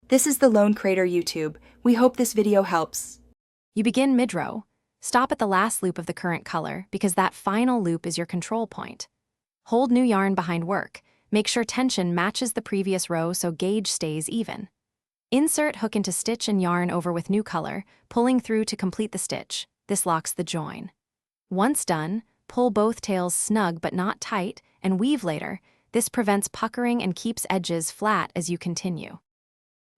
This is the Lone Crater YouTube. We hope this video helps. You begin mid-row. Stop at the last loop of the current color because that final loop is your control point. Hold new yarn behind work. Make sure tension matches the previous row so gauge stays even. Insert hook into stitch and yarn over with new color, pulling through to complete the stitch. This locks the join. Once done, pull both tails snug but not tight and weave later. This prevents puckering and keeps edges flat as you continue.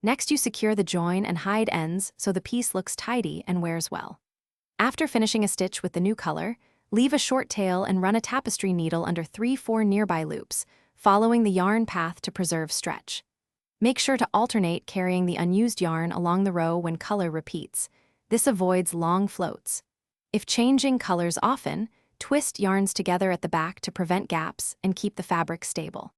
Next, you secure the join and hide ends so the piece looks tidy and wears well. After finishing a stitch with the new color, leave a short tail and run a tapestry needle under 3-4 nearby loops, following the yarn path to preserve stretch. Make sure to alternate carrying the unused yarn along the row when color repeats. This avoids long floats. If changing colors often, twist yarns together at the back to prevent gaps and keep the fabric stable.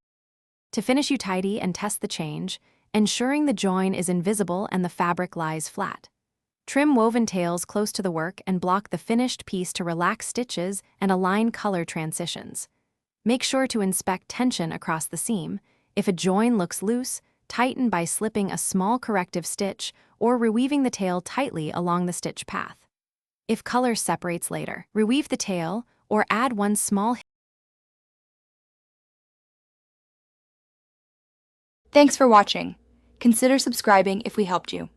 To finish, you tidy and test the change, ensuring the join is invisible and the fabric lies flat. Trim woven tails close to the work and block the finished piece to relax stitches and align color transitions. Make sure to inspect tension across the seam. If a join looks loose, tighten by slipping a small corrective stitch or reweaving the tail tightly along the stitch path. If color separates later, reweave the tail or add one small. Thanks for watching. Consider subscribing if we helped you.